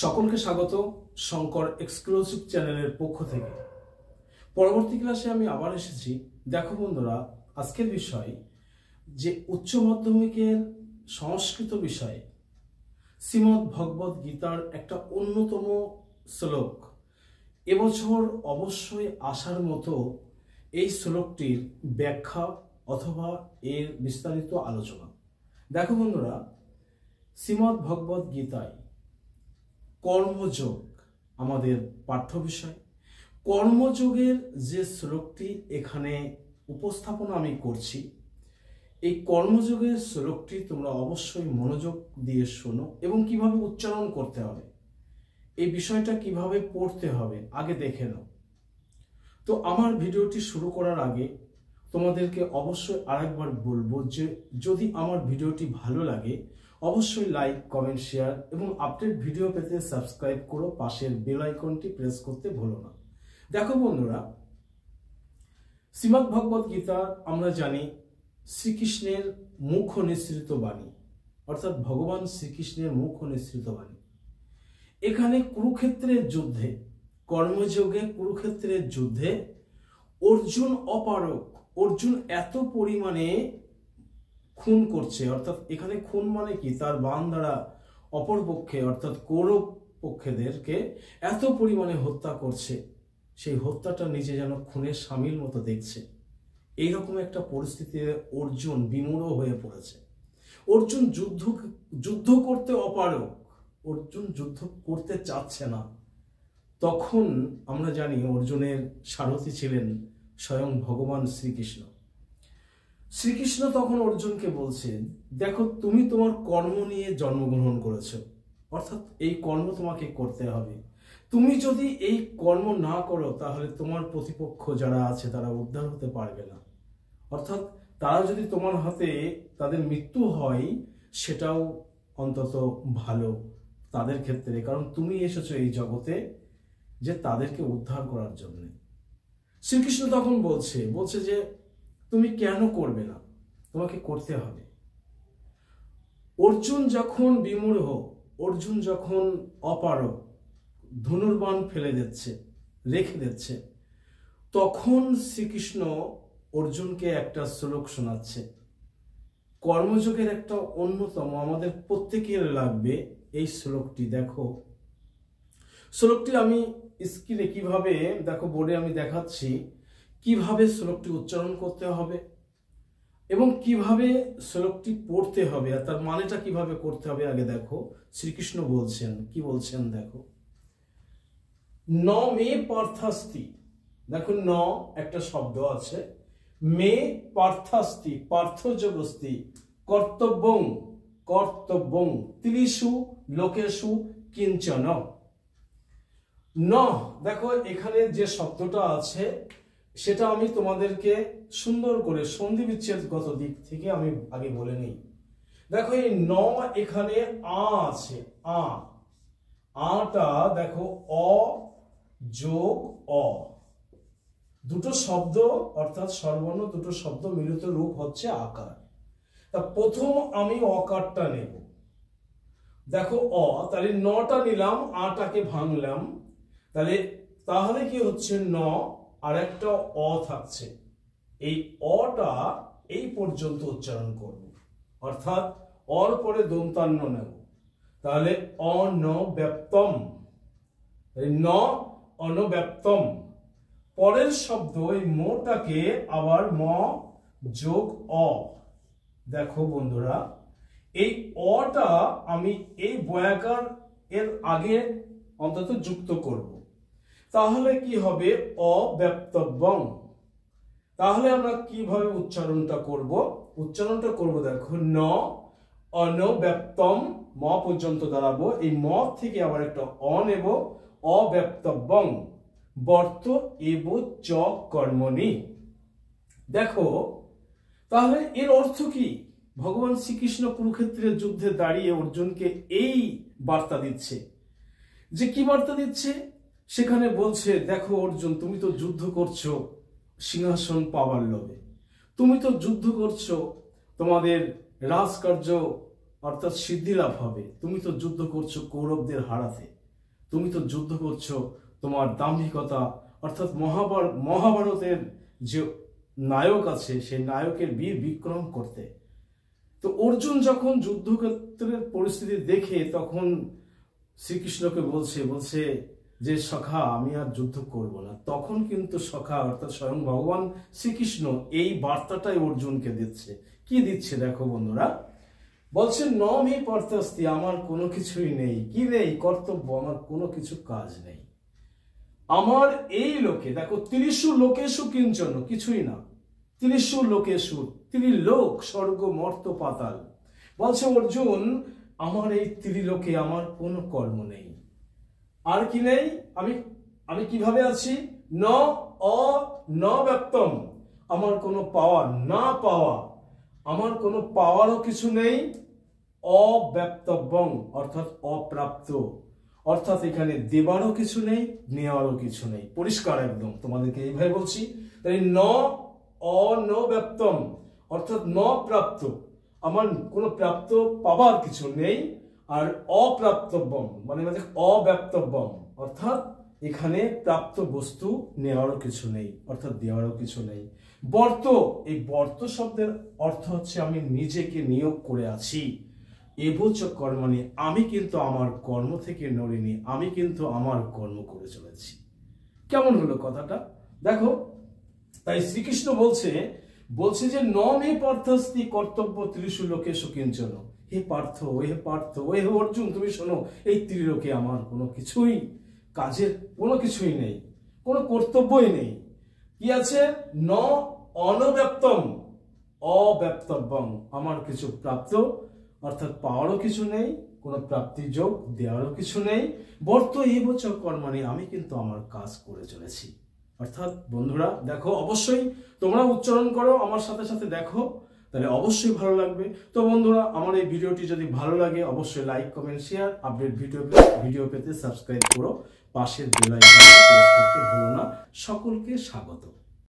সকলকে স্বাগত শঙ্কর এক্সক্লুসিভ চ্যানেলের পক্ষ থেকে। পরবর্তী ক্লাসে আমি আবার এসেছি। দেখো বন্ধুরা, আজকের বিষয় যে উচ্চ মাধ্যমিকের সংস্কৃত বিষয়ে শ্রীমদ্ ভগবদ গীতার একটা অন্যতম শ্লোক এবছর অবশ্যই আসার মতো এই শ্লোকটির ব্যাখ্যা অথবা এর বিস্তারিত আলোচনা। দেখো বন্ধুরা, শ্রীমদ্ ভগবদ গীতায় কর্মযোগ আমাদের পাঠ্য বিষয়। কর্মযোগের যে শ্লোকটি এখানে উপস্থাপনা আমি করছি, এই কর্মযোগের শ্লোকটি তোমরা অবশ্যই মনোযোগ দিয়ে শোনো এবং কিভাবে উচ্চারণ করতে হবে, এই বিষয়টা কিভাবে পড়তে হবে আগে দেখে নাও। তো আমার ভিডিওটি শুরু করার আগে তোমাদেরকে অবশ্যই আরেকবার বলবো যে যদি আমার ভিডিওটি ভালো লাগে অবশ্যই লাইক, কমেন্ট, শেয়ার এবং আপডেট ভিডিও পেতে সাবস্ক্রাইব করো, পাশের বেল আইকনটি প্রেস করতে ভুলো না। দেখো বন্ধুরা, শ্রীমদ্ ভগবদ গীতা আমরা জানি শ্রীকৃষ্ণের মুখ নিঃসৃত বাণী, অর্থাৎ ভগবান শ্রীকৃষ্ণের মুখ নিঃসৃত বাণী। এখানে কুরুক্ষেত্রের যুদ্ধে, কর্মযোগে কুরুক্ষেত্রের যুদ্ধে অর্জুন অপারক, অর্জুন এত পরিমাণে খুন করছে, অর্থাৎ এখানে খুন মানে কি, তার বাণ দ্বারা অপর পক্ষে অর্থাৎ কৌরব পক্ষেদেরকে এত পরিমাণে হত্যা করছে, সেই হত্যাটা নিজে যেন খুনের সামিল মতো দেখছে। এইরকম একটা পরিস্থিতিতে অর্জুন বিমূঢ় হয়ে পড়েছে। অর্জুন যুদ্ধ করতে অপারক, অর্জুন যুদ্ধ করতে চাচ্ছে না। তখন আমরা জানি অর্জুনের সারথি ছিলেন স্বয়ং ভগবান শ্রীকৃষ্ণ। শ্রীকৃষ্ণ তখন অর্জুনকে বলছেন, দেখো তুমি তোমার কর্ম নিয়ে জন্মগ্রহণ করেছো, অর্থাৎ এই কর্ম তোমাকে করতে হবে। তুমি যদি এই কর্ম না করো তাহলে তোমার প্রতিপক্ষ যারা আছে তারা উদ্ধার হতে পারবে না, অর্থাৎ তারা যদি তোমার হাতে তাদের মৃত্যু হয় সেটাও অন্তত ভালো তাদের ক্ষেত্রে, কারণ তুমি এসেছো এই জগতে যে তাদেরকে উদ্ধার করার জন্য। শ্রীকৃষ্ণ তখন বলছে যে তুমি কেন করবে না, তোমাকে করতে হবে। অর্জুন যখন বিমূঢ়, অর্জুন যখন অপারক, ধনুর্বাণ ফেলে দিচ্ছে, রেখে দিচ্ছে, তখন শ্রীকৃষ্ণ অর্জুনকে একটা শ্লোক শোনাচ্ছে। কর্মযোগের একটা অন্যতম, আমাদের প্রত্যেকের লাগবে এই শ্লোকটি। দেখো শ্লোকটি আমি স্ক্রিনে কিভাবে, দেখো বোর্ডে আমি দেখাচ্ছি কিভাবে শ্লোকটি উচ্চারণ করতে হবে এবং কিভাবে শ্লোকটি পড়তে হবে আর তার মানেটা কিভাবে করতে হবে। আগে দেখো শ্রীকৃষ্ণ বলছেন, কি বলছেন দেখো, ন মে পার্থাস্তি। দেখো ন একটা শব্দ আছে, মে পার্থাস্তি, পার্থযোগস্তি, কর্তব্যং কর্তব্যং ত্রিষু লোকেষু কিঞ্চন। ন, দেখো এখানে যে শব্দটা আছে সেটা আমি তোমাদেরকে সুন্দর করে সন্ধি বিচ্ছেদগত দিক থেকে আমি আগে বলে নিই। দেখো এই ন, এখানে আ আছে, আটা দেখো অ যোগ অ, দুটো শব্দ অর্থাৎ স্বরবর্ণ দুটো শব্দ মিলিত রূপ হচ্ছে আকার। তা প্রথম আমি অকারটা নেব, দেখো অ, তাহলে নটা নিলাম, আটাকে ভাঙলাম, তাহলে কি হচ্ছে ন, আর একটা অ থাকছে, এই অটা এই পর্যন্ত উচ্চারণ করব, অর্থাৎ অর পরে দন্তান্ন নেব, তাহলে অনব্যপ্তম, ন অনব্যপ্তম। পরের শব্দ এই মোটাকে আবার ম যোগ অ। দেখো বন্ধুরা, এই অটা আমি এই বয়াকার এর আগে অন্তত যুক্ত করব, তাহলে কি হবে অব্যপ্তব্যং। তাহলে আমরা কিভাবে উচ্চারণটা করব, দেখো ন অনব্যপ্তম, ম পর্যন্ত দাঁড়াবো, এই ম থেকে আবার একটা অ নেব, অব্যপ্তব্যং বর্ত এব চ কর্মণি। দেখো তাহলে এর অর্থ কি, ভগবান শ্রীকৃষ্ণ কুরুক্ষেত্রের যুদ্ধে দাঁড়িয়ে অর্জুনকে এই বার্তা দিচ্ছে। যে কি বার্তা দিচ্ছে, সেখানে বলছে দেখো অর্জুন, তুমি তো যুদ্ধ করছো সিংহাসন পাওয়ার লোভে, তুমি তো যুদ্ধ করছো তোমাদের রাজকার্য অর্থাৎ সিদ্ধি লাভ হবে, তুমি তো যুদ্ধ করছো কৌরবদের হারাতে, তুমি তো যুদ্ধ করছো তোমার দাম্ভিকতা অর্থাৎ মহাভারতের যে নায়ক আছে সেই নায়কের বীর বিক্রম করতে। তো অর্জুন যখন যুদ্ধক্ষেত্রের পরিস্থিতি দেখে তখন শ্রীকৃষ্ণকে বলছে যে সখা আমি আর যুদ্ধ করব না। তখন কিন্তু সখা অর্থাৎ স্বয়ং ভগবান শ্রীকৃষ্ণ এই বার্তাটাই অর্জুনকে দিচ্ছে। কি দিচ্ছে দেখো বন্ধুরা, বলছে ন মে পর্তস্তি, আমার কোনো কিছুই নেই। কি নেই? কর্তব্য, আমার কোনো কিছু কাজ নেই। আমার এই লোকে দেখো, ত্রিশু লোকেশু কিঞ্চন, কিছুই না। ত্রিশু লোকেশু, ত্রিলোক, স্বর্গ মর্ত পাতাল। বলছে অর্জুন আমার এই ত্রিলোকে আমার কোনো কর্ম নেই। আর কি নেই? আমি কিভাবে আছি? ন ব্যক্তম, আমার কোনো পাওয়া না পাওয়া, আমার কোনো পাওয়ারও কিছু নেই। অব্যক্তব্যং অর্থাৎ অপ্রাপ্ত, অর্থাৎ এখানে দেবারও কিছু নেই, নেওয়ারও কিছু নেই। পরিষ্কার একদম তোমাদেরকে এইভাবে বলছি। তাই ন ব্যক্তম অর্থাৎ ন প্রাপ্ত, আমার কোনো প্রাপ্ত পাবার কিছু নেই। আর অপ্রাপ্তব্যম মানে অব্যক্তব্যম অর্থাৎ এখানে প্রাপ্ত বস্তু নেওয়ারও কিছু নেই, অর্থাৎ দেওয়ারও কিছু নেই। বর্ত, এই বর্ত শব্দের অর্থ হচ্ছে আমি নিজেকে নিয়োগ করে আছি। এবচ কর্মণি, আমি কিন্তু আমার কর্ম থেকে নড়িনি, আমি কিন্তু আমার কর্ম করে চলেছি। কেমন হলো কথাটা দেখো। তাই শ্রীকৃষ্ণ বলছে যে ন মে পার্থস্তি কর্তব্য ত্রিশু লোকেষু কিঞ্চন। হে পার্থ, হে অর্জুন, তুমি শোনো, এই ত্রিলোকে আমার কোনো কিছুই কাজের কোনো কিছুই নেই, কোনো কর্তব্যই নেই। কি আছে? ন অনব্যক্তম অব্যক্তব্যং, আমার কিছু প্রাপ্ত অর্থাৎ পাওয়ারও কিছু নেই, কোনো প্রাপ্তির যোগ দেওয়ারও কিছু নেই। বর্ত এবচ কর্মণি, আমি কিন্তু আমার কাজ করে চলেছি। অর্থাৎ বন্ধুরা দেখো, অবশ্যই তোমরা উচ্চারণ করো আমার সাথে সাথে, দেখো তাহলে অবশ্যই ভালো লাগবে। তো বন্ধুরা আমার এই ভিডিওটি যদি ভালো লাগে অবশ্যই like comment share, update video পেতে সাবস্ক্রাইব করো, পাশের বেল আইকনটি প্রেস করতে ভুলো না। সকলকে স্বাগত।